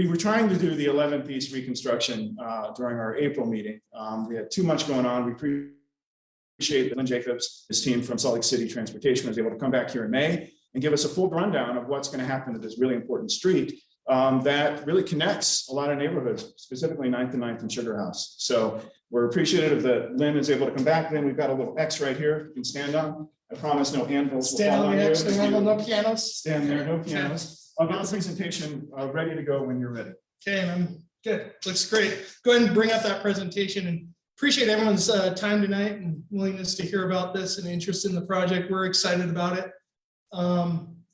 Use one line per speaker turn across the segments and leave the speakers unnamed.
we were trying to do the 11th East Reconstruction during our April meeting. We had too much going on. We appreciate that Lynn Jacobs, his team from SLC City Transportation, was able to come back here in May and give us a full rundown of what's going to happen to this really important street that really connects a lot of neighborhoods, specifically 9th and 9th and Sugar House. So we're appreciative that Lynn is able to come back. Then we've got a little X right here you can stand on. I promise no anvils.
Stand on the X, no pianos.
Stand there, no pianos. I'll get the presentation ready to go when you're ready.
Okay, and I'm good. Looks great. Go ahead and bring up that presentation, and appreciate everyone's time tonight and willingness to hear about this and interest in the project. We're excited about it.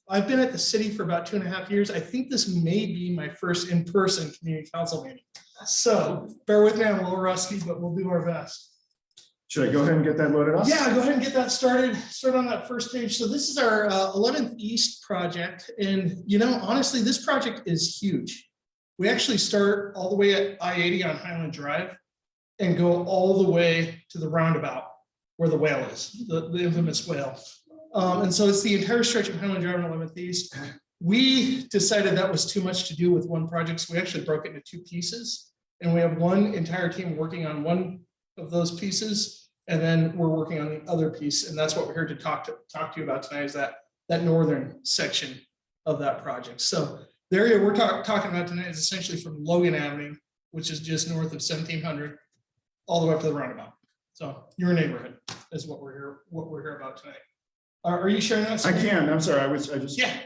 I've been at the city for about 2.5 years. I think this may be my first in-person community council meeting. So bear with me, I'm a little rusty, but we'll do our best.
Should I go ahead and get that loaded up?
Yeah, go ahead and get that started. Start on that first page. So this is our 11th East project. And you know, honestly, this project is huge. We actually start all the way at I-80 on Highland Drive and go all the way to the roundabout where the whale is, the infamous whale. And so it's the entire stretch of Highland Drive on 11th East. We decided that was too much to do with one project. So we actually broke it into 2 pieces. And we have one entire team working on one of those pieces. And then we're working on the other piece. And that's what we're here to talk to you about tonight, is that northern section of that project. So the area we're talking about tonight is essentially from Logan Avenue, which is just north of 1700, all the way up to the roundabout. So your neighborhood is what we're here about tonight. Are you sharing that?
I can. I'm sorry. I just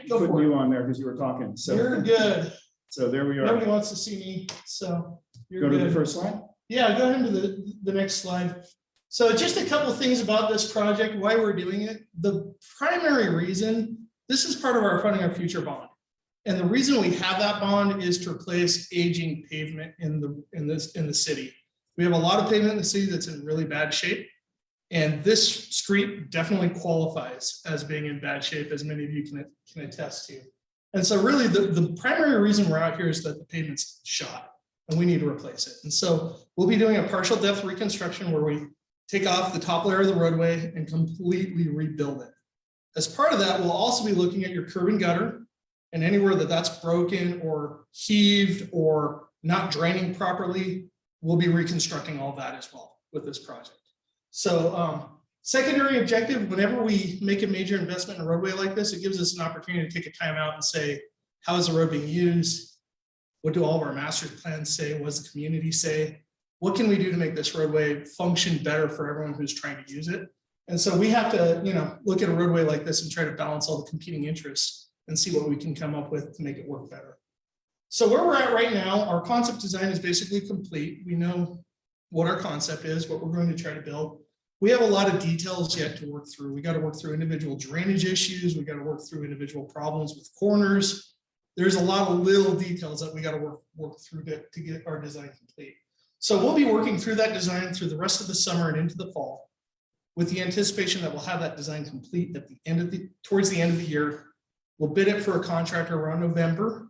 put you on there because you were talking. So
you're good.
So there we are.
Nobody wants to see me. So you're
go
good.
To the first slide.
Yeah, go ahead to the next slide. So just a couple of things about this project, why we're doing it. The primary reason, this is part of our Funding Our Future bond. And the reason we have that bond is to replace aging pavement in the city. We have a lot of pavement in the city that's in really bad shape. And this street definitely qualifies as being in bad shape, as many of you can attest to. And so really the primary reason we're out here is that the pavement's shot and we need to replace it. And so we'll be doing a partial depth reconstruction where we take off the top layer of the roadway and completely rebuild it. As part of that, we'll also be looking at your curb and gutter, and anywhere that's broken or heaved or not draining properly, we'll be reconstructing all that as well with this project. So secondary objective, whenever we make a major investment in a roadway like this, it gives us an opportunity to take a time out and say, how is the road being used? What do all of our master plans say? What does the community say? What can we do to make this roadway function better for everyone who's trying to use it? And so we have to, look at a roadway like this and try to balance all the competing interests and see what we can come up with to make it work better. So where we're at right now, our concept design is basically complete. We know what our concept is, what we're going to try to build. We have a lot of details yet to work through. We got to work through individual drainage issues. We got to work through individual problems with corners. There's a lot of little details that we got to work through to get our design complete. So we'll be working through that design through the rest of the summer and into the fall, with the anticipation that we'll have that design complete at the end of towards the end of the year. We'll bid it for a contractor around November,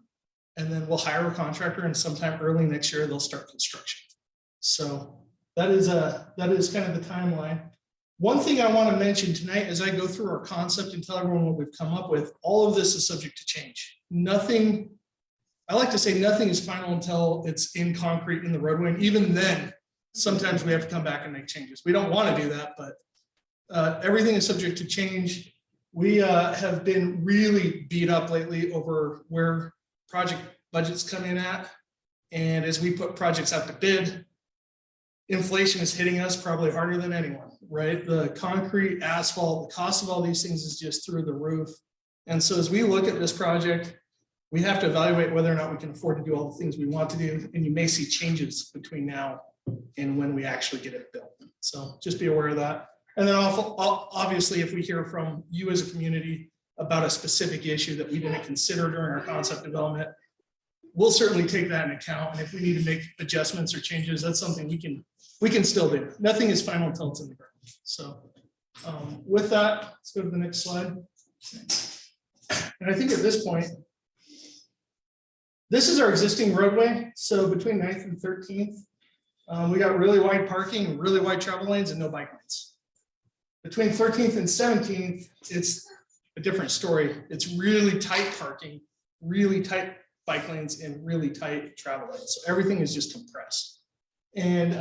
and then we'll hire a contractor, and sometime early next year they'll start construction. So that is kind of the timeline. One thing I want to mention tonight as I go through our concept and tell everyone what we've come up with, all of this is subject to change. Nothing, I like to say nothing is final until it's in concrete in the roadway. And even then, sometimes we have to come back and make changes. We don't want to do that, but everything is subject to change. We have been really beat up lately over where project budgets come in at. And as we put projects out to bid, inflation is hitting us probably harder than anyone, right? The concrete, asphalt, the cost of all these things is just through the roof. And so as we look at this project, we have to evaluate whether or not we can afford to do all the things we want to do. And you may see changes between now and when we actually get it built. So just be aware of that. And then obviously, if we hear from you as a community about a specific issue that we didn't consider during our concept development, we'll certainly take that in account. And if we need to make adjustments or changes, that's something we can still do. Nothing is final until it's in the ground. So with that, let's go to the next slide. And I think at this point, this is our existing roadway. So between 9th and 13th, we got really wide parking, really wide travel lanes, and no bike lanes. Between 13th and 17th, it's a different story. It's really tight parking, really tight bike lanes and really tight travel lanes. So everything is just compressed. And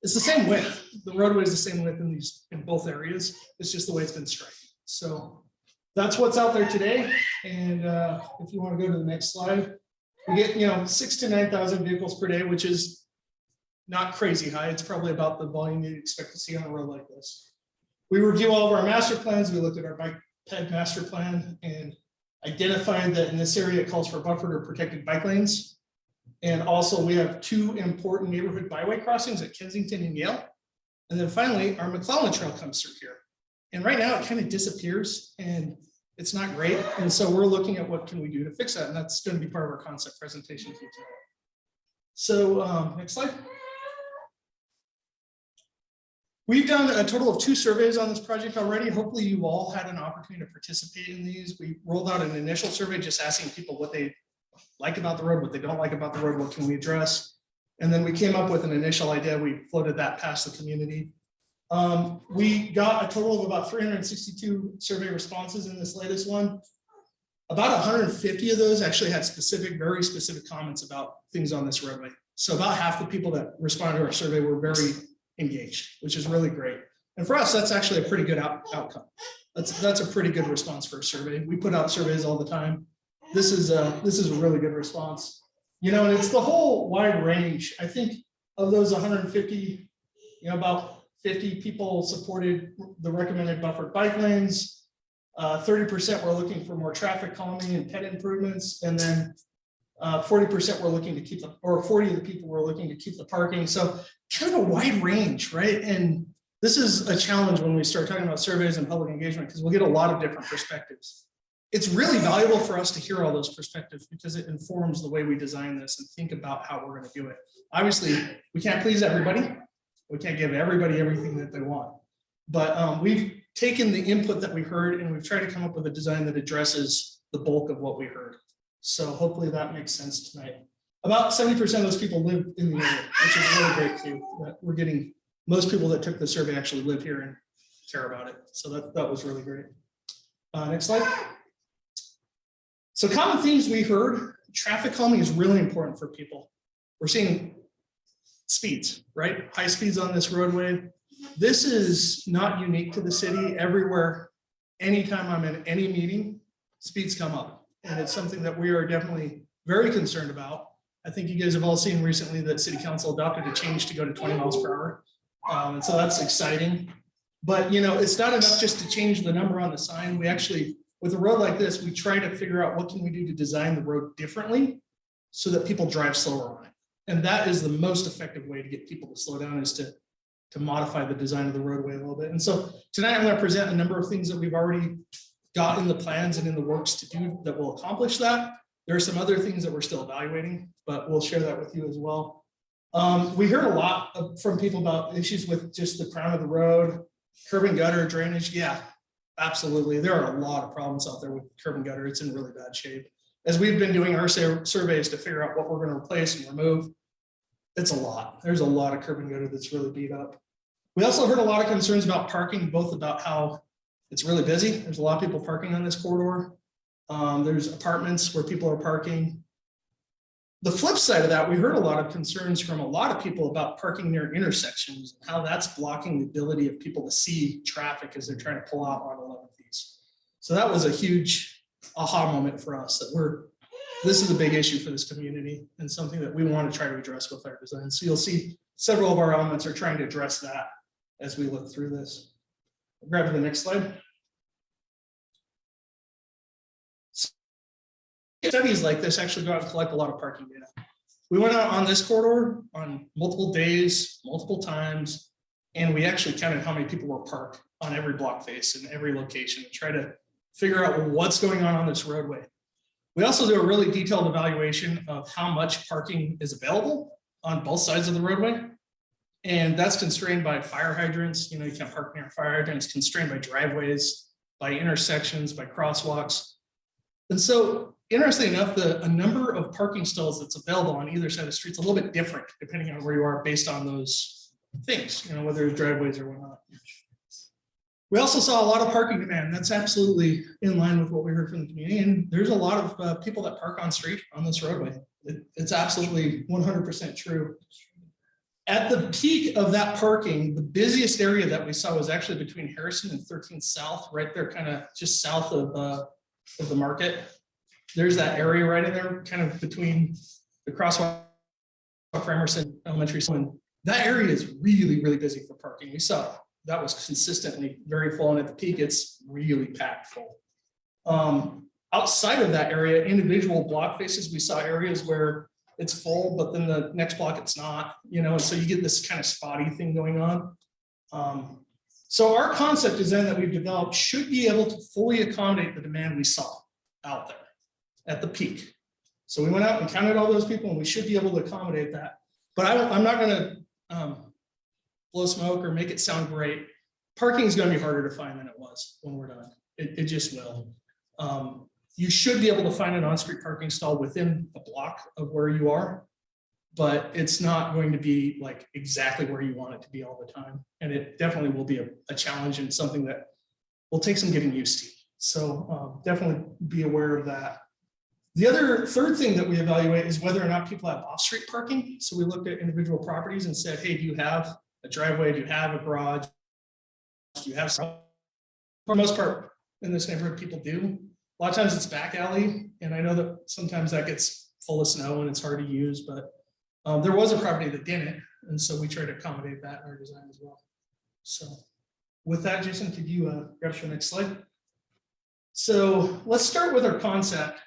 it's the same width. The roadway is the same width in both areas. It's just the way it's been striped. So that's what's out there today. And if you want to go to the next slide, we get 6,000 to 9,000 vehicles per day, which is not crazy high. It's probably about the volume you'd expect to see on a road like this. We review all of our master plans. We looked at our bike ped master plan and identified that in this area it calls for buffered or protected bike lanes. And also we have 2 important neighborhood byway crossings at Kensington and Yale. And then finally, our McClellan Trail comes through here. And right now it kind of disappears and it's not great. And so we're looking at what can we do to fix that. And that's going to be part of our concept presentation tonight. So next slide. We've done a total of 2 surveys on this project already. Hopefully you all had an opportunity to participate in these. We rolled out an initial survey just asking people what they like about the road, what they don't like about the road, what can we address. And then we came up with an initial idea. We floated that past the community. We got a total of about 362 survey responses in this latest one. About 150 of those actually had very specific comments about things on this roadway. So about half the people that responded to our survey were very engaged, which is really great. And for us, that's actually a pretty good outcome. That's a pretty good response for a survey. We put out surveys all the time. This is a really good response. And it's the whole wide range. I think of those 150, about 50 people supported the recommended buffered bike lanes. 30% were looking for more traffic calming and ped improvements, and then 40% were looking to keep 40 of the people were looking to keep the parking. So kind of a wide range, right? And this is a challenge when we start talking about surveys and public engagement, because we'll get a lot of different perspectives. It's really valuable for us to hear all those perspectives because it informs the way we design this and think about how we're going to do it. Obviously, we can't please everybody. We can't give everybody everything that they want. But we've taken the input that we heard and we've tried to come up with a design that addresses the bulk of what we heard. So hopefully that makes sense tonight. About 70% of those people live in the area, which is really great too. That we're getting most people that took the survey actually live here and care about it. So that was really great. Next slide. So common themes we heard, traffic calming is really important for people. We're seeing speeds, right? High speeds on this roadway. This is not unique to the city. Everywhere, anytime I'm in any meeting, speeds come up. And it's something that we are definitely very concerned about. I think you guys have all seen recently that City Council adopted a change to go to 20 miles per hour. And so that's exciting. But it's not enough just to change the number on the sign. We actually, with a road like this, we try to figure out what can we do to design the road differently so that people drive slower on it. And that is the most effective way to get people to slow down, is to modify the design of the roadway a little bit. And so tonight I'm going to present a number of things that we've already got in the plans and in the works to do that will accomplish that. There are some other things that we're still evaluating, but we'll share that with you as well. We heard a lot from people about issues with just the crown of the road, curb and gutter, drainage. Yeah, absolutely. There are a lot of problems out there with curb and gutter. It's in really bad shape. As we've been doing our surveys to figure out what we're going to replace and remove, it's a lot. There's a lot of curb and gutter that's really beat up. We also heard a lot of concerns about parking, both about how it's really busy. There's a lot of people parking on this corridor. There's apartments where people are parking. The flip side of that, we heard a lot of concerns from a lot of people about parking near intersections, and how that's blocking the ability of people to see traffic as they're trying to pull out on 11th East. So that was a huge aha moment for us, that this is a big issue for this community and something that we want to try to address with our design. So you'll see several of our elements are trying to address that as we look through this. I'll grab to the next slide. Studies like this actually go out and collect a lot of parking data. We went out on this corridor on multiple days, multiple times, and we actually counted how many people were parked on every block face in every location and try to figure out what's going on this roadway. We also do a really detailed evaluation of how much parking is available on both sides of the roadway. And that's constrained by fire hydrants. You can't park near fire hydrants, constrained by driveways, by intersections, by crosswalks. And so, interestingly enough, a number of parking stalls that's available on either side of the street is a little bit different depending on where you are based on those things, whether it's driveways or whatnot. We also saw a lot of parking demand. That's absolutely in line with what we heard from the community. And there's a lot of people that park on street on this roadway. It's absolutely 100% true. At the peak of that parking, the busiest area that we saw was actually between Harrison and 13th South, right there, kind of just south of the market. There's that area right in there, kind of between the crosswalk for Emerson Elementary School. And that area is really, really busy for parking. We saw that was consistently very full, and at the peak, it's really packed full. Outside of that area, individual block faces, we saw areas where it's full, but then the next block it's not, and so you get this kind of spotty thing going on. So our concept design that we've developed should be able to fully accommodate the demand we saw out there at the peak. So we went out and counted all those people, and we should be able to accommodate that. But I'm not going to blow smoke or make it sound great. Parking is going to be harder to find than it was when we're done. It just will. You should be able to find an on-street parking stall within a block of where you are, but it's not going to be like exactly where you want it to be all the time. And it definitely will be a challenge and something that will take some getting used to. So definitely be aware of that. The third thing that we evaluate is whether or not people have off-street parking. So we looked at individual properties and said, hey, do you have a driveway? Do you have a garage? Do you have some? For the most part in this neighborhood, people do. A lot of times it's back alley, and I know that sometimes that gets full of snow and it's hard to use, but there was a property that didn't, and so we try to accommodate that in our design as well. So with that, Jason, could you grab your next slide? So let's start with our concept.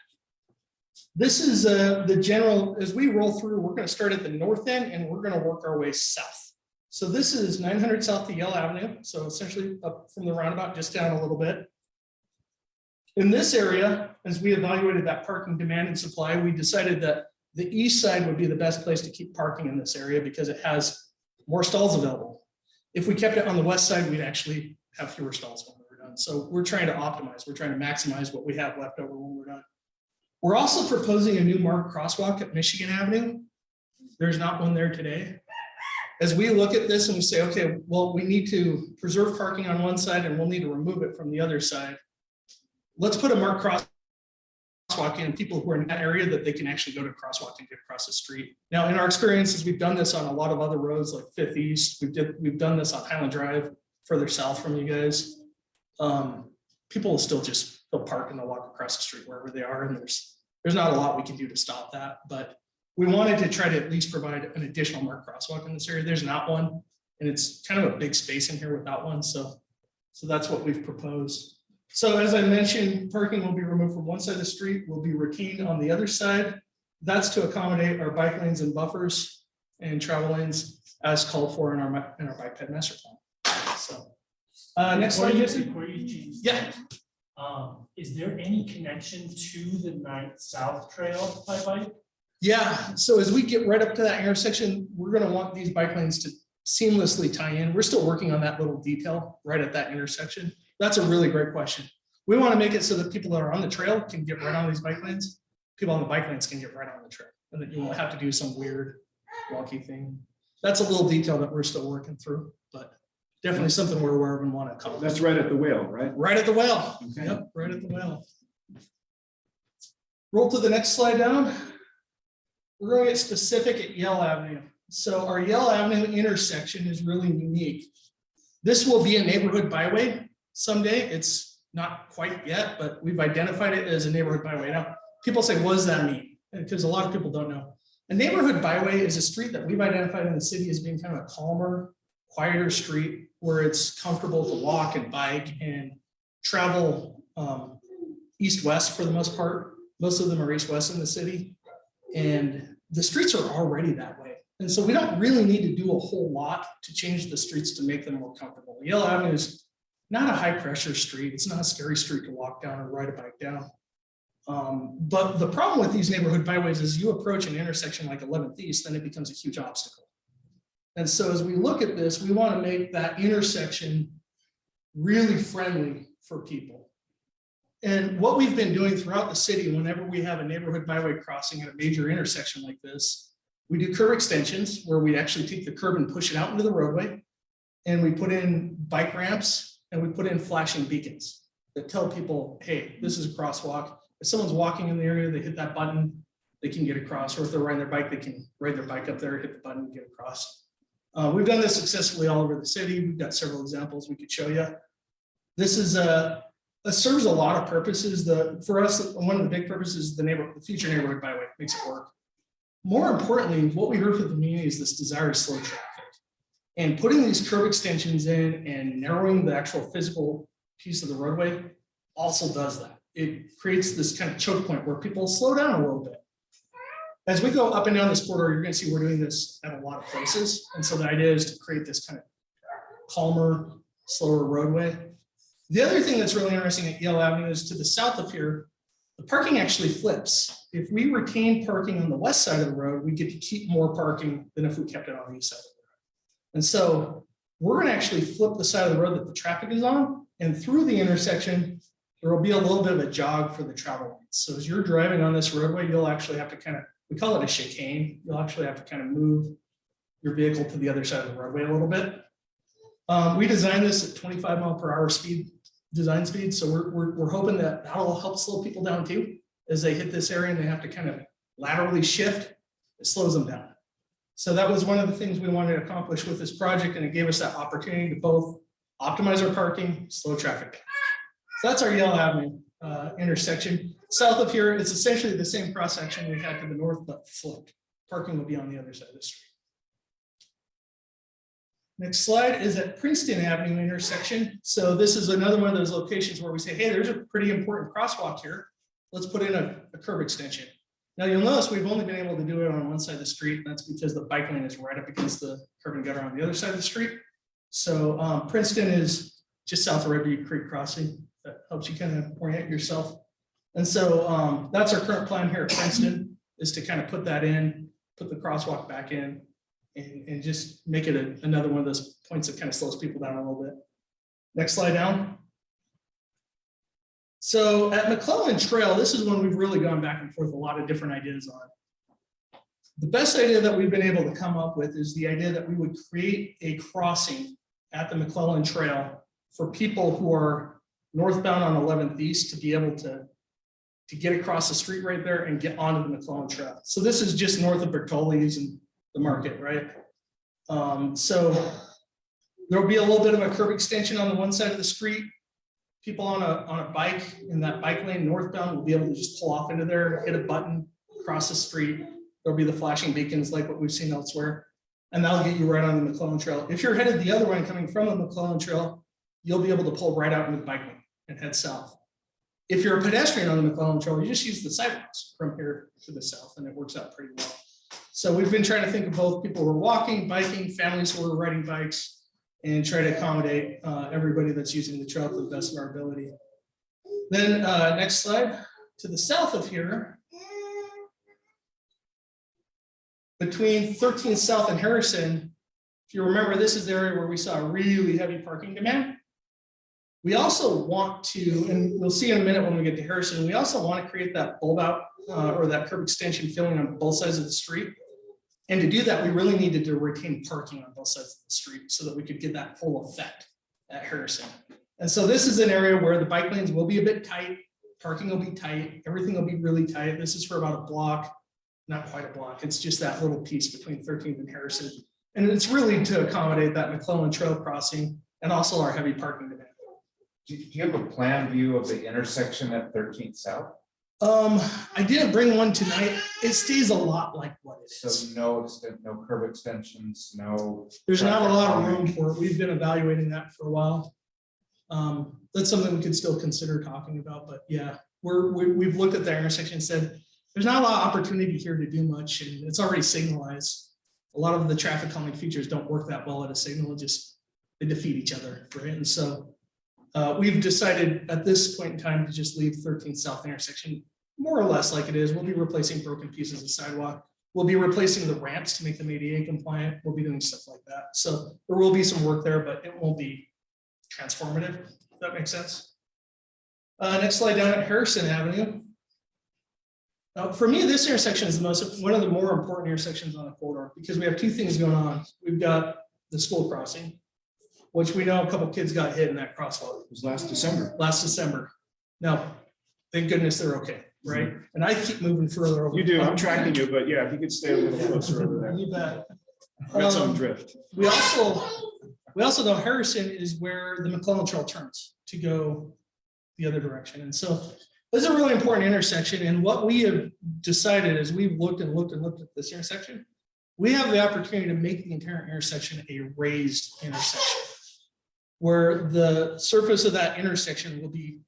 This is the general, as we roll through, we're going to start at the north end and we're going to work our way south. So this is 900 South to Yale Avenue. So essentially up from the roundabout, just down a little bit. In this area, as we evaluated that parking demand and supply, we decided that the east side would be the best place to keep parking in this area because it has more stalls available. If we kept it on the west side, we'd actually have fewer stalls when we're done. So we're trying to optimize. We're trying to maximize what we have left over when we're done. We're also proposing a new marked crosswalk at Michigan Avenue. There's not one there today. As we look at this and we say, okay, well, we need to preserve parking on one side and we'll need to remove it from the other side. Let's put a marked crosswalk in people who are in that area that they can actually go to crosswalk and get across the street. Now, in our experiences, we've done this on a lot of other roads like 5th East. We've done this on Highland Drive, further south from you guys. People will still just park and they'll walk across the street wherever they are, and there's not a lot we can do to stop that. But we wanted to try to at least provide an additional marked crosswalk in this area. There's not one, and it's kind of a big space in here without one. So that's what we've proposed. So as I mentioned, parking will be removed from one side of the street, will be retained on the other side. That's to accommodate our bike lanes and buffers and travel lanes as called for in our bike ped master plan. So next slide, Jesse.
Before you change,
Yeah.
Is there any connection to the 9th South Trail by bike?
Yeah, so as we get right up to that intersection, we're going to want these bike lanes to seamlessly tie in. We're still working on that little detail right at that intersection. That's a really great question. We want to make it so that people that are on the trail can get right on these bike lanes. People on the bike lanes can get right on the trail, and that you won't have to do some weird wonky thing. That's a little detail that we're still working through, but definitely something we're aware of and want to accomplish.
That's right at the whale, right?
Right at the well.
Okay.
Yep, right at the well. Roll to the next slide down. We're going to get specific at Yale Avenue. So our Yale Avenue intersection is really unique. This will be a neighborhood byway someday. It's not quite yet, but we've identified it as a neighborhood byway. Now, people say, what does that mean? Because a lot of people don't know. A neighborhood byway is a street that we've identified in the city as being kind of a calmer, quieter street where it's comfortable to walk and bike and travel east-west for the most part. Most of them are east-west in the city. And the streets are already that way. And so we don't really need to do a whole lot to change the streets to make them more comfortable. Yale Avenue is not a high pressure street. It's not a scary street to walk down or ride a bike down. But the problem with these neighborhood byways is you approach an intersection like 11th East, then it becomes a huge obstacle. And so as we look at this, we want to make that intersection really friendly for people. And what we've been doing throughout the city, whenever we have a neighborhood byway crossing at a major intersection like this, we do curb extensions where we actually take the curb and push it out into the roadway. And we put in bike ramps and we put in flashing beacons that tell people, hey, this is a crosswalk. If someone's walking in the area, they hit that button, they can get across, or if they're riding their bike, they can ride their bike up there, hit the button, and get across. We've done this successfully all over the city. We've got several examples we could show you. This is it serves a lot of purposes. For us, one of the big purposes is the future neighborhood byway, makes it work. More importantly, what we heard from the community is this desire to slow traffic. And putting these curb extensions in and narrowing the actual physical piece of the roadway also does that. It creates this kind of choke point where people slow down a little bit. As we go up and down this corridor, you're going to see we're doing this at a lot of places. And so the idea is to create this kind of calmer, slower roadway. The other thing that's really interesting at Yale Avenue is to the south of here, the parking actually flips. If we retain parking on the west side of the road, we get to keep more parking than if we kept it on the east side of the road. And so we're going to actually flip the side of the road that the traffic is on, and through the intersection, there will be a little bit of a jog for the travel lanes. So as you're driving on this roadway, you'll actually have to kind of, we call it a chicane. You'll actually have to kind of move your vehicle to the other side of the roadway a little bit. We designed this at 25 mile per hour design speed. So we're hoping that that'll help slow people down too. As they hit this area and they have to kind of laterally shift, it slows them down. So that was one of the things we wanted to accomplish with this project, and it gave us that opportunity to both optimize our parking, slow traffic down. So that's our Yale Avenue intersection. South of here, it's essentially the same cross section we had to the north, but flipped. Parking will be on the other side of the street. Next slide is at Princeton Avenue intersection. So this is another one of those locations where we say, hey, there's a pretty important crosswalk here. Let's put in a curb extension. Now you'll notice we've only been able to do it on one side of the street, and that's because the bike lane is right up against the curb and gutter on the other side of the street. So Princeton is just south of Red Butte Creek Crossing. That helps you kind of orient yourself. And so that's our current plan here at Princeton, is to kind of put that in, put the crosswalk back in, and just make it another one of those points that kind of slows people down a little bit. Next slide down. So at McClellan Trail, this is one we've really gone back and forth a lot of different ideas on. The best idea that we've been able to come up with is the idea that we would create a crossing at the McClellan Trail for people who are northbound on 11th East to be able to get across the street right there and get onto the McClellan Trail. So this is just north of Bertoli's and the market, right? So there'll be a little bit of a curb extension on the one side of the street. People on a bike in that bike lane northbound will be able to just pull off into there, hit a button, cross the street. There'll be the flashing beacons like what we've seen elsewhere, and that'll get you right on the McClellan Trail. If you're headed the other way coming from the McClellan Trail, you'll be able to pull right out into the bike lane and head south. If you're a pedestrian on the McClellan Trail, you just use the sidewalks from here to the south, and it works out pretty well. So we've been trying to think of both people who are walking, biking, families who are riding bikes, and try to accommodate everybody that's using the trail to the best of our ability. Then next slide, to the south of here, between 13th South and Harrison, if you remember, this is the area where we saw a really heavy parking demand. We also want to, and we'll see in a minute when we get to Harrison, we also want to create that bulb out or that curb extension filling on both sides of the street. And to do that, we really needed to retain parking on both sides of the street so that we could get that full effect at Harrison. And so this is an area where the bike lanes will be a bit tight, parking will be tight, everything will be really tight. This is for about a block, not quite a block. It's just that little piece between 13th and Harrison. And it's really to accommodate that McClellan Trail crossing and also our heavy parking demand.
Do you have a plan view of the intersection at 13th South?
I didn't bring one tonight. It stays a lot like what it is.
So no curb extensions, no.
There's not a lot of room for it. We've been evaluating that for a while. That's something we could still consider talking about, but yeah, we've looked at the intersection and said, there's not a lot of opportunity here to do much, and it's already signalized. A lot of the traffic calming features don't work that well at a signal, they defeat each other, right? And so we've decided at this point in time to just leave 13th South intersection more or less like it is. We'll be replacing broken pieces of sidewalk. We'll be replacing the ramps to make them ADA compliant. We'll be doing stuff like that. So there will be some work there, but it won't be transformative, if that makes sense. Next slide down at Harrison Avenue. Now, for me, this intersection is one of the more important intersections on the corridor because we have two things going on. We've got the school crossing, which we know a couple kids got hit in that crosswalk
It was last December.
last December. Now, thank goodness they're okay, right? And I keep moving further over.
You do, I'm tracking you, but yeah, if you could stay a little closer over there.
You bet.
Got some drift.
We also know Harrison is where the McClellan Trail turns to go the other direction. And so this is a really important intersection. And what we have decided is we've looked at this intersection. We have the opportunity to make the entire intersection a raised intersection, where the surface of that intersection will be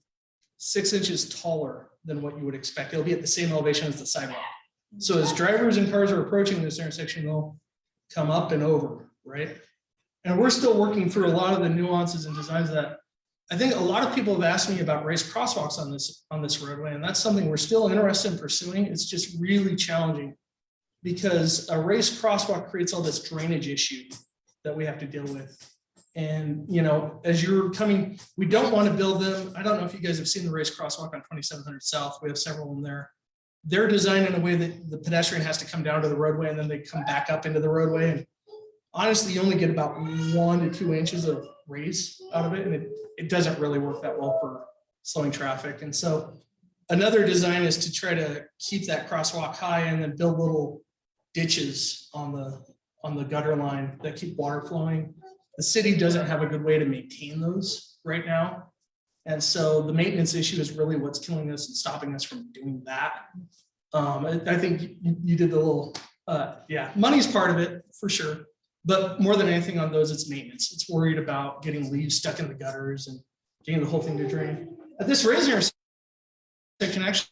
6 inches taller than what you would expect. It'll be at the same elevation as the sidewalk. So as drivers and cars are approaching this intersection, they'll come up and over, right? And we're still working through a lot of the nuances and designs that I think a lot of people have asked me about raised crosswalks on this roadway, and that's something we're still interested in pursuing. It's just really challenging because a raised crosswalk creates all this drainage issue that we have to deal with. And, you know, as you're coming, we don't want to build them. I don't know if you guys have seen the raised crosswalk on 2700 South. We have several of them there. They're designed in a way that the pedestrian has to come down to the roadway and then they come back up into the roadway. And honestly, you only get about 1 to 2 inches of raise out of it. And it doesn't really work that well for slowing traffic. And so another design is to try to keep that crosswalk high and then build little ditches on the gutter line that keep water flowing. The city doesn't have a good way to maintain those right now. And so the maintenance issue is really what's killing us and stopping us from doing that. I think you did the little, yeah, money's part of it for sure. But more than anything on those, it's maintenance. It's worried about getting leaves stuck in the gutters and getting the whole thing to drain. At this raised intersection, actually,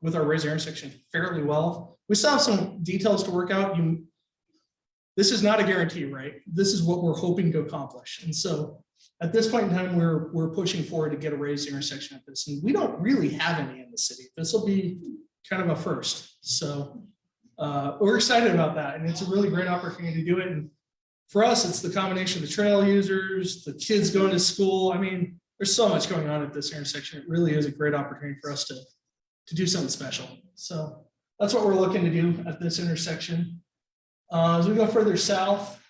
with our raised intersection fairly well. We still have some details to work out. This is not a guarantee, right? This is what we're hoping to accomplish. And so at this point in time, we're pushing forward to get a raised intersection at this. And we don't really have any in the city. This will be kind of a first. So we're excited about that. And it's a really great opportunity to do it. And for us, it's the combination of the trail users, the kids going to school. I mean, there's so much going on at this intersection. It really is a great opportunity for us to do something special. So that's what we're looking to do at this intersection. As we go further south,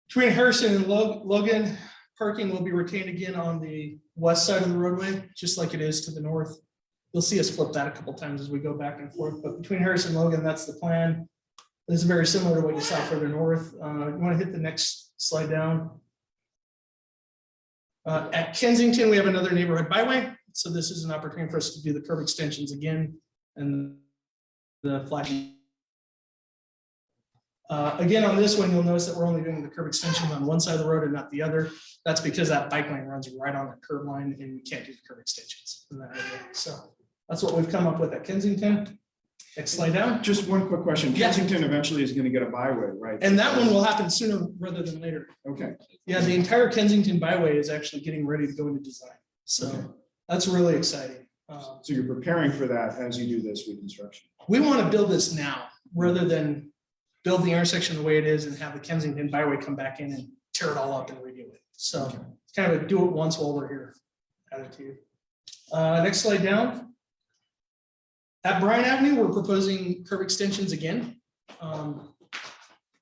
between Harrison and Logan, parking will be retained again on the west side of the roadway, just like it is to the north. You'll see us flip that a couple times as we go back and forth, but between Harrison and Logan, that's the plan. This is very similar to what you saw further north. You want to hit the next slide down. At Kensington, we have another neighborhood byway. So this is an opportunity for us to do the curb extensions again and the flashing. Again, on this one, you'll notice that we're only doing the curb extension on one side of the road and not the other. That's because that bike lane runs right on the curb line and we can't do the curb extensions in that area. So that's what we've come up with at Kensington. Next slide down.
Just one quick question.
Yeah.
Kensington eventually is going to get a byway, right?
And that one will happen sooner rather than later.
Okay.
Yeah, the entire Kensington byway is actually getting ready to go into design. So
Okay.
that's really exciting.
So you're preparing for that as you do this reconstruction.
We want to build this now rather than build the intersection the way it is and have the Kensington byway come back in and tear it all up and redo it. So
Okay.
it's kind of a do it once while we're here attitude. Next slide down. At Bryan Avenue, we're proposing curb extensions again.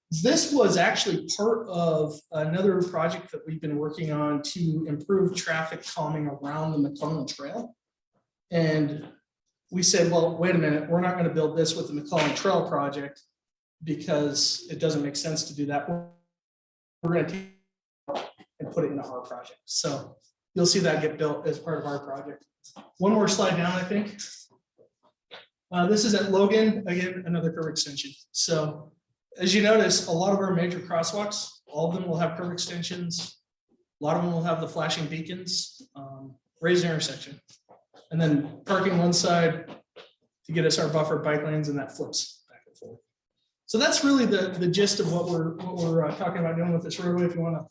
This was actually part of another project that we've been working on to improve traffic calming around the McClellan Trail. And we said, well, wait a minute, we're not going to build this with the McClellan Trail project because it doesn't make sense to do that. We're going to take it and put it into our project. So you'll see that get built as part of our project. One more slide down, I think. This is at Logan, again, another curb extension. So as you notice, a lot of our major crosswalks, all of them will have curb extensions. A lot of them will have the flashing beacons, raised intersection, and then parking one side to get us our buffer bike lanes, and that flips back and forth. So that's really the gist of what we're talking about doing with this roadway. If you want to,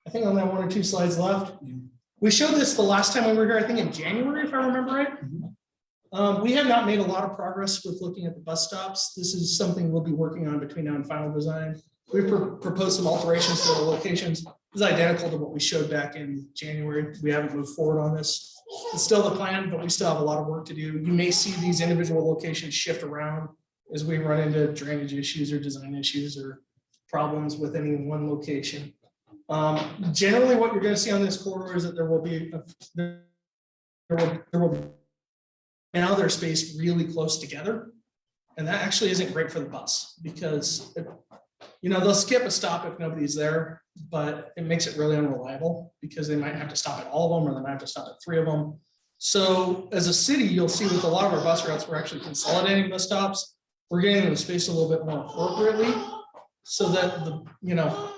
I think only have 1 or 2 slides left. We showed this the last time we were here, I think in January, if I remember right. We have not made a lot of progress with looking at the bus stops. This is something we'll be working on between now and final design. We've proposed some alterations to the locations. It's identical to what we showed back in January. We haven't moved forward on this. It's still the plan, but we still have a lot of work to do. You may see these individual locations shift around as we run into drainage issues or design issues or problems with any one location. Generally, what you're going to see on this corridor is that there will be now they're spaced really close together, and that actually isn't great for the bus because they'll skip a stop if nobody's there, but it makes it really unreliable because they might have to stop at all of them, or they might have to stop at 3 of them. So as a city, you'll see with a lot of our bus routes, we're actually consolidating bus stops. We're getting them spaced a little bit more appropriately so that the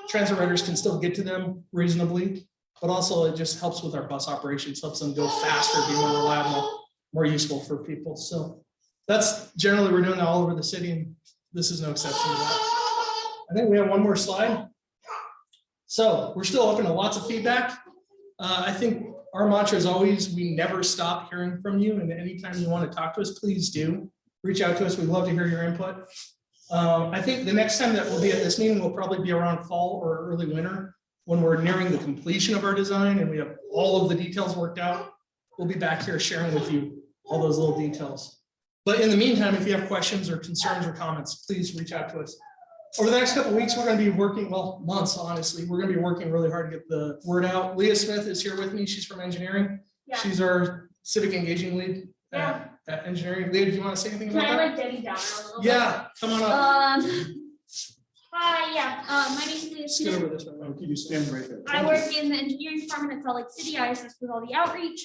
transit riders can still get to them reasonably, but also it just helps with our bus operations, helps them go faster, be more reliable, more useful for people. So that's generally, we're doing that all over the city, and this is no exception to that. I think we have one more slide. So we're still open to lots of feedback. I think our mantra is always, we never stop hearing from you, and anytime you want to talk to us, please do reach out to us. We'd love to hear your input. I think the next time that we'll be at this meeting will probably be around fall or early winter when we're nearing the completion of our design and we have all of the details worked out. We'll be back here sharing with you all those little details. But in the meantime, if you have questions or concerns or comments, please reach out to us. Over the next couple of weeks, we're going to be working, well, months, honestly, we're going to be working really hard to get the word out. Leah Smith is here with me. She's from engineering.
Yeah.
She's our civic engaging lead
Yeah.
at engineering. Leah, do you want to say anything
Can
about
I
that?
like Debbie down a little
Yeah, come on
bit?
up.
Hi, yeah, my name is Leah
Let's get over
Smith.
this one.
Can you stand right there?
I work in the engineering department at Salt Lake City. I assist with all the outreach.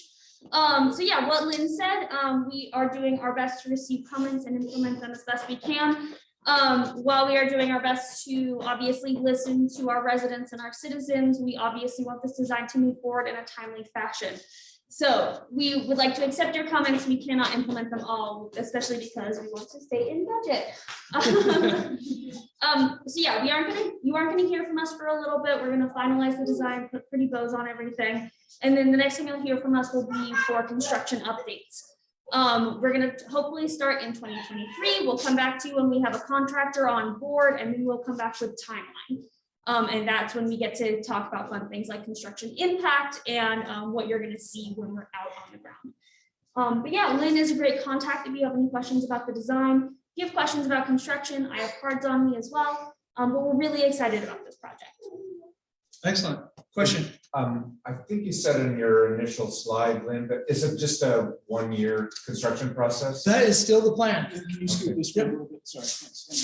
So yeah, what Lynn said, we are doing our best to receive comments and implement them as best we can. While we are doing our best to obviously listen to our residents and our citizens, we obviously want this design to move forward in a timely fashion. So we would like to accept your comments. We cannot implement them all, especially because we want to stay in budget. So yeah, you aren't gonna hear from us for a little bit. We're gonna finalize the design, put pretty bows on everything. And then the next thing you'll hear from us will be for construction updates. We're gonna hopefully start in 2023. We'll come back to you when we have a contractor on board, and then we'll come back with timeline. And that's when we get to talk about fun things like construction impact and what you're gonna see when we're out on the ground. But yeah, Lynn is a great contact if you have any questions about the design. If you have questions about construction, I have cards on me as well. But we're really excited about this project.
Excellent. Question.
I think you said in your initial slide, Lynn, but is it just a 1-year construction process?
That is still the plan.
Can you scoot this way a little bit? Sorry.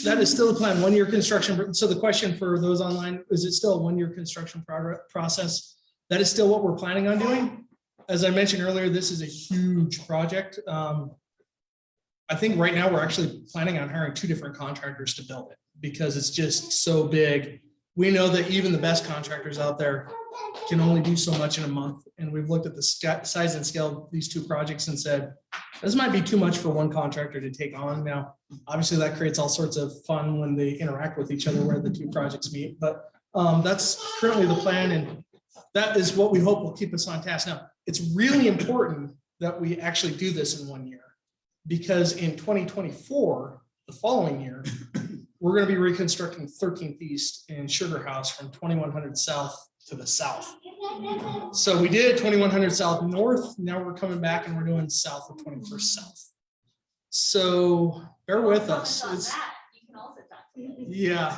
That is still the plan, 1-year construction. So the question for those online, is it still a 1-year construction process? That is still what we're planning on doing. As I mentioned earlier, this is a huge project. I think right now we're actually planning on hiring 2 different contractors to build it because it's just so big. We know that even the best contractors out there can only do so much in a month. And we've looked at the size and scale of these 2 projects and said, this might be too much for one contractor to take on. Now, obviously that creates all sorts of fun when they interact with each other where the 2 projects meet, but that's currently the plan. And that is what we hope will keep us on task. Now, it's really important that we actually do this in 1 year because in 2024, the following year, we're going to be reconstructing 13th East in Sugar House from 2100 South to the south. So we did 2100 South North. Now we're coming back and we're doing south of 21st South. So bear with us. Yeah.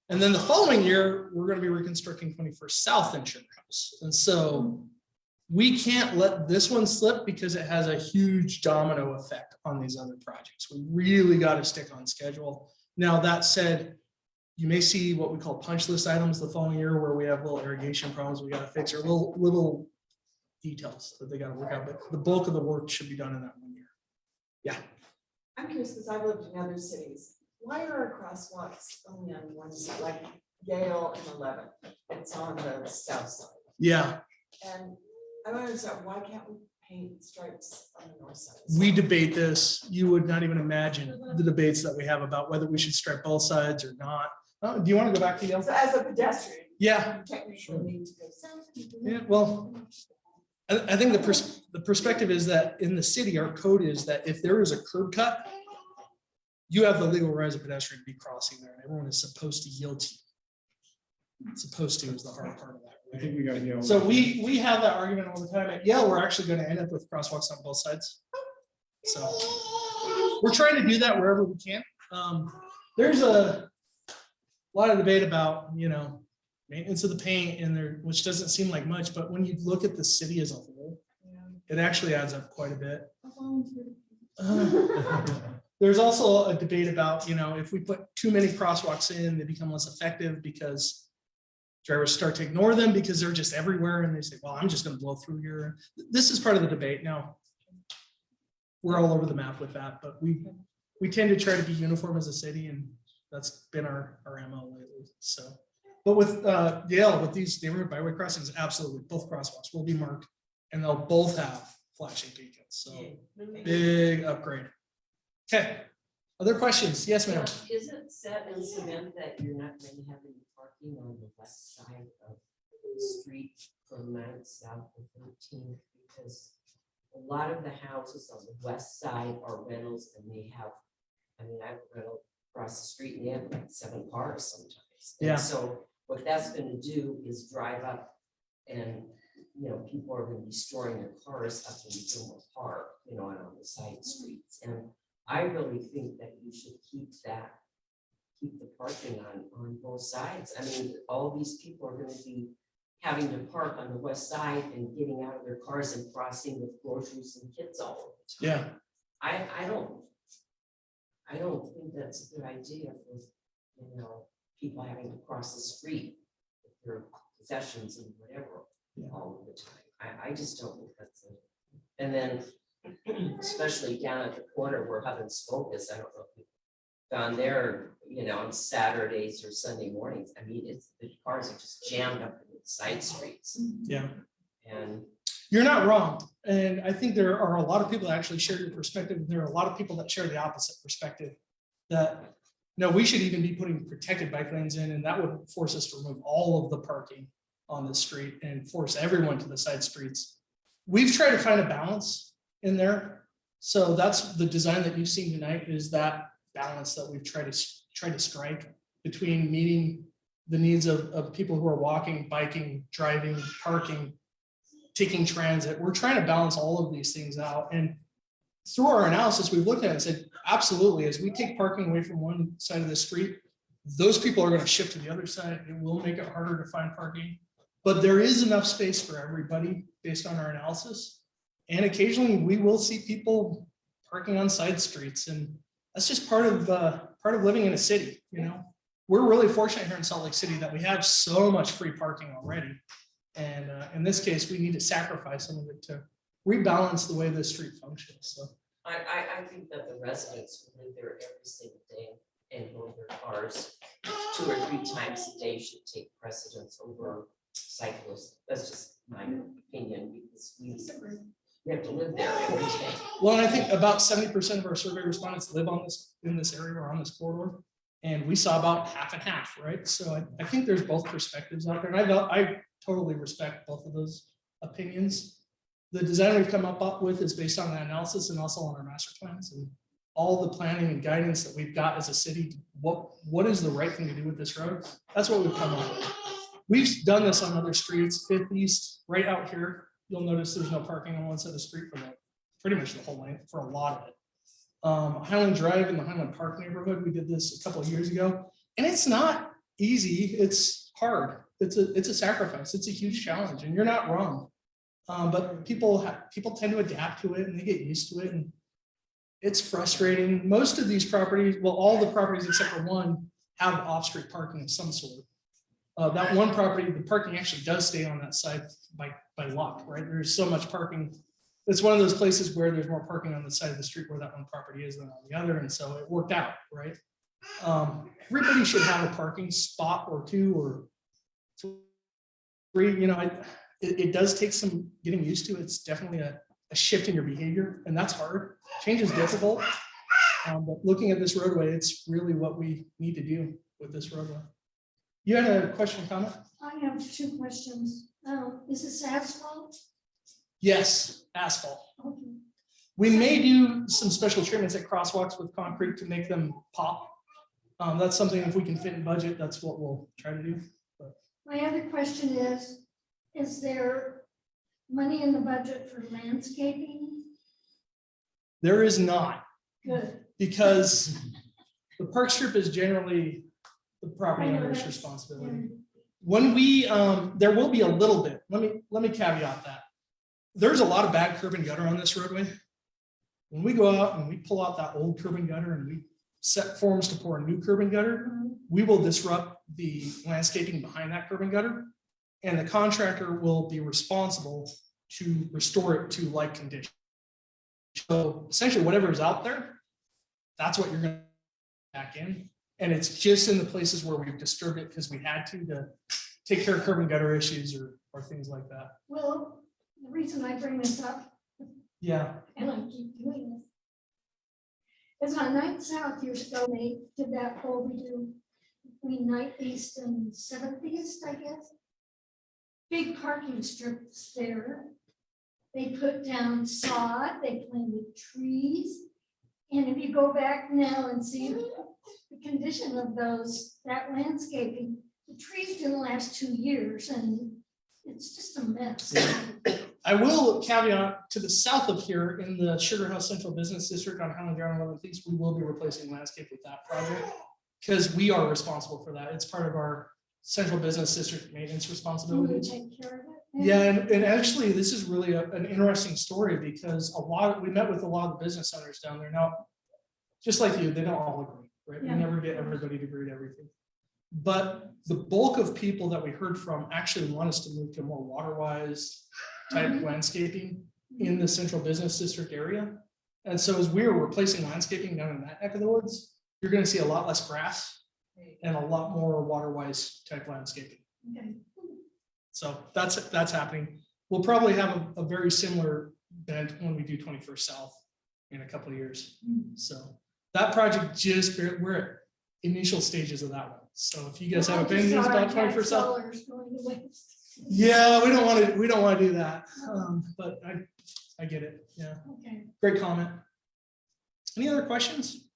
And then the following year, we're going to be reconstructing 21st South in Sugar House. And so we can't let this one slip because it has a huge domino effect on these other projects. We really got to stick on schedule. Now, that said, you may see what we call punch list items the following year where we have little irrigation problems we got to fix or little details that they got to work out. But the bulk of the work should be done in that 1 year. Yeah.
I'm curious, because I've lived in other cities. Why are our crosswalks only on one side, like Yale and 11? It's on the south side.
Yeah.
And I don't understand, why can't we paint stripes on the north side?
We debate this. You would not even imagine the debates that we have about whether we should stripe both sides or not. Do you want to go back to Yale?
So as a pedestrian,
Yeah.
you technically need to go south.
Yeah, well, I think the perspective is that in the city, our code is that if there is a curb cut, you have the legal right as a pedestrian to be crossing there, and everyone is supposed to yield to you. Supposed to is the hard part of that.
I think we got Yale.
So we have that argument all the time. At Yale, we're actually going to end up with crosswalks on both sides. So we're trying to do that wherever we can. There's a a lot of debate about, maintenance of the paint in there, which doesn't seem like much, but when you look at the city as a whole, it actually adds up quite a bit. There's also a debate about, if we put too many crosswalks in, they become less effective because drivers start to ignore them because they're just everywhere and they say, well, I'm just going to blow through here. This is part of the debate. Now, we're all over the map with that, but we tend to try to be uniform as a city, and that's been our MO lately. So, but with Yale, with these neighborhood byway crossings, absolutely, both crosswalks will be marked and they'll both have flashing beacons. So big upgrade. Okay, other questions? Yes, ma'am.
Is it set in cement that you're not going to have any parking on the west side of the street from 9th south of 13th? Because a lot of the houses on the west side are rentals and they have, I have a rental across the street and they have like 7 cars sometimes. And
Yeah.
so what that's going to do is drive up and, people are going to be storing their cars up in Gilmore Park, and on the side streets. And I really think that you should keep the parking on both sides. All these people are going to be having to park on the west side and getting out of their cars and crossing with groceries and kids all over the time.
Yeah.
I don't think that's a good idea for, people having to cross the street with their possessions and whatever all of the time. I just don't think that's it. And then especially down at the corner where Hub and Spoke is, I don't know if you've gone there, on Saturdays or Sunday mornings. It's the cars are just jammed up in the side streets.
Yeah.
And
You're not wrong. And I think there are a lot of people that actually share your perspective. There are a lot of people that share the opposite perspective that, no, we should even be putting protected bike lanes in, and that would force us to remove all of the parking on the street and force everyone to the side streets. We've tried to find a balance in there. So that's the design that you've seen tonight, is that balance that we've tried to strike between meeting the needs of people who are walking, biking, driving, parking, taking transit. We're trying to balance all of these things out. And through our analysis, we've looked at it and said, absolutely, as we take parking away from one side of the street, those people are going to shift to the other side. It will make it harder to find parking, but there is enough space for everybody based on our analysis. And occasionally we will see people parking on side streets, and that's just part of living in a city. We're really fortunate here in Salt Lake City that we have so much free parking already. And in this case, we need to sacrifice some of it to rebalance the way the street functions. So
I think that the residents who live there every single day and load their cars 2 or 3 times a day should take precedence over cyclists. That's just my opinion, because we have to live there every day.
well, and I think about 70% of our survey respondents live in this area or on this corridor. And we saw about half and half, right? So I think there's both perspectives out there. And I totally respect both of those opinions. The design we've come up with is based on that analysis and also on our master plans and all the planning and guidance that we've got as a city. What is the right thing to do with this road? That's what we've come up with. We've done this on other streets, 5th East, right out here. You'll notice there's no parking on one side of the street for pretty much the whole length for a lot of it. Highland Drive in the Highland Park neighborhood, we did this a couple of years ago, and it's not easy. It's hard. It's a sacrifice. It's a huge challenge, and you're not wrong. But people tend to adapt to it, and they get used to it, and it's frustrating. Most of these properties, well, all the properties except for one, have off-street parking of some sort. That one property, the parking actually does stay on that side by luck, right? There's so much parking. It's one of those places where there's more parking on the side of the street where that one property is than on the other. And so it worked out, right? Everybody should have a parking spot or 2 or 3. It does take some getting used to. It's definitely a shift in your behavior, and that's hard. Change is difficult. But looking at this roadway, it's really what we need to do with this roadway. You had a question, comment?
I have 2 questions. Is this asphalt?
Yes, asphalt.
Okay.
We may do some special treatments at crosswalks with concrete to make them pop. That's something, if we can fit in budget, that's what we'll try to do. But
My other question is there money in the budget for landscaping?
there is not,
Good.
because the park strip is generally the property
I know
owner's
that's-
responsibility. When we, there will be a little bit, let me caveat that. There's a lot of bad curb and gutter on this roadway. When we go out and we pull out that old curb and gutter and we set forms to pour a new curb and gutter, we will disrupt the landscaping behind that curb and gutter. And the contractor will be responsible to restore it to like condition. So essentially whatever is out there, that's what you're gonna back in. And it's just in the places where we've disturbed it because we had to take care of curb and gutter issues or things like that.
Well, the reason I bring this up,
Yeah,
and I keep doing this, is on 9th South years ago, they did that whole redo between 9th East and 7th East, I guess. Big parking strips there. They put down sod, they planted trees. And if you go back now and see the condition of that landscaping, the trees didn't last 2 years and it's just a mess.
I will caveat to the south of here in the Sugar House Central Business District on Highland Drive and 11th East, we will be replacing landscape with that project. Because we are responsible for that. It's part of our Central Business District maintenance
Will you
responsibilities.
take care of it?
Yeah, and actually, this is really an interesting story because we met with a lot of the business owners down there. Now, just like you, they don't all agree, right?
Yeah.
We never get everybody to agree to everything. But the bulk of people that we heard from actually want us to move to more water-wise type landscaping in the Central Business District area. And so as we are replacing landscaping down in that neck of the woods, you're gonna see a lot less grass and a lot more water-wise type landscaping.
Okay.
So that's happening. We'll probably have a very similar bent when we do 21st South in a couple of years. So that project we're at initial stages of that one. So if you guys have opinions about 21st South, yeah, we don't want to do that. But I get it. Yeah,
Okay.
great comment. Any other questions?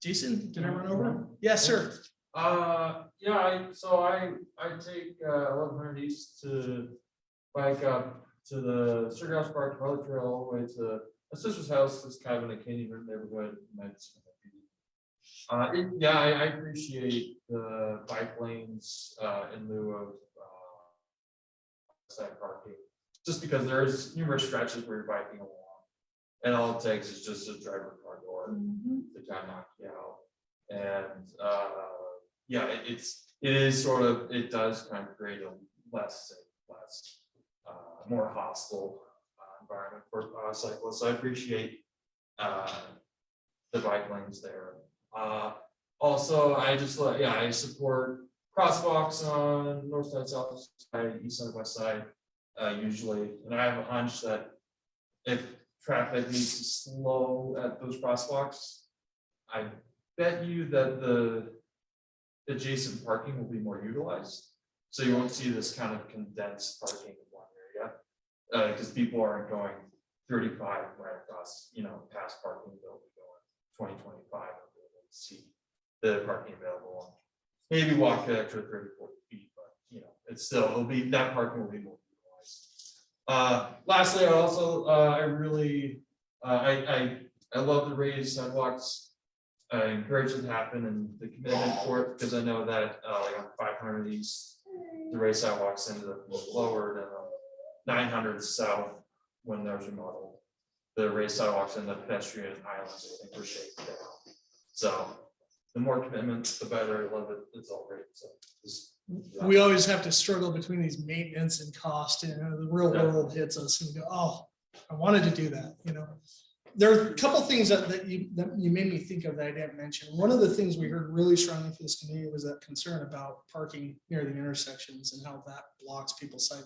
Jason, did I run over? Yes, sir.
Yeah, I take 1100 East to bike up to the Sugar House Park Road Trail all the way to my sister's house. This cabin in Canyon River neighborhood. I appreciate the bike lanes in lieu of side parking, just because there's numerous stretches where you're biking along, and all it takes is just a driver car door to kind of knock you out. And it does kind of create a less safe, more hostile environment for cyclists. So I appreciate the bike lanes there. Also, I support crosswalks on north side, south side, east side, west side, usually. And I have a hunch that if traffic needs to slow at those crosswalks, I bet you that the adjacent parking will be more utilized. So you won't see this kind of condensed parking in one area, because people aren't going 35 right across, past parking, they'll be going 20, 25, and see the parking available. Maybe walk the extra 30, 40 feet, but that parking will be more utilized. Lastly, I love the raised sidewalks. I encourage it to happen and the commitment for it, because I know that like on 500 East, the raised sidewalks ended up being lowered, and 900 South, when there's remodeled, the raised sidewalks and the pedestrian islands, I think, were shaped down. So the more commitment, the better. I love it. It's all great. So
We always have to struggle between these maintenance and cost, the real world hits us and we go, oh, I wanted to do that, There are a couple things that you made me think of that I didn't mention. One of the things we heard really strongly from this community was that concern about parking near the intersections and how that blocks people's sight.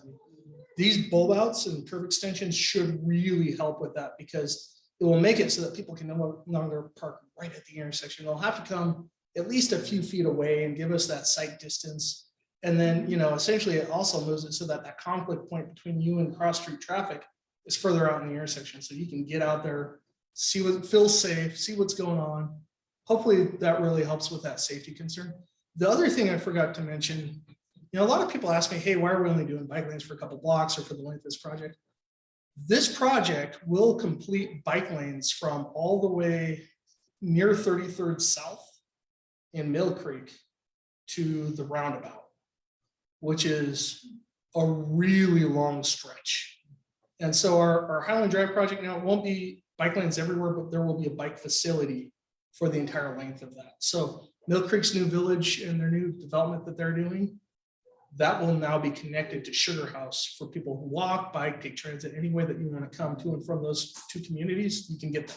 These bulb outs and curb extensions should really help with that, because it will make it so that people can no longer park right at the intersection. They'll have to come at least a few feet away and give us that sight distance. And then, essentially it also moves it so that that conflict point between you and cross street traffic is further out in the intersection. So you can get out there, see what feels safe, see what's going on. Hopefully that really helps with that safety concern. The other thing I forgot to mention, a lot of people ask me, hey, why are we only doing bike lanes for a couple blocks or for the length of this project? This project will complete bike lanes from all the way near 33rd South in Mill Creek to the roundabout, which is a really long stretch. And so our Highland Drive project now, it won't be bike lanes everywhere, but there will be a bike facility for the entire length of that. So Mill Creek's new village and their new development that they're doing, that will now be connected to Sugar House for people who walk, bike, take transit, any way that you want to come to and from those two communities, you can get there.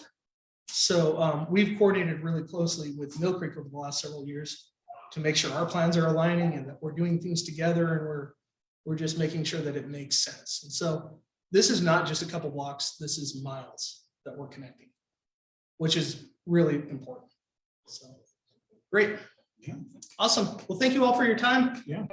So we've coordinated really closely with Mill Creek over the last several years to make sure our plans are aligning and that we're doing things together, and we're just making sure that it makes sense. And so this is not just a couple blocks, this is miles that we're connecting, which is really important. So great.
Yeah.
Awesome. Well, thank you all for your time.
Yeah.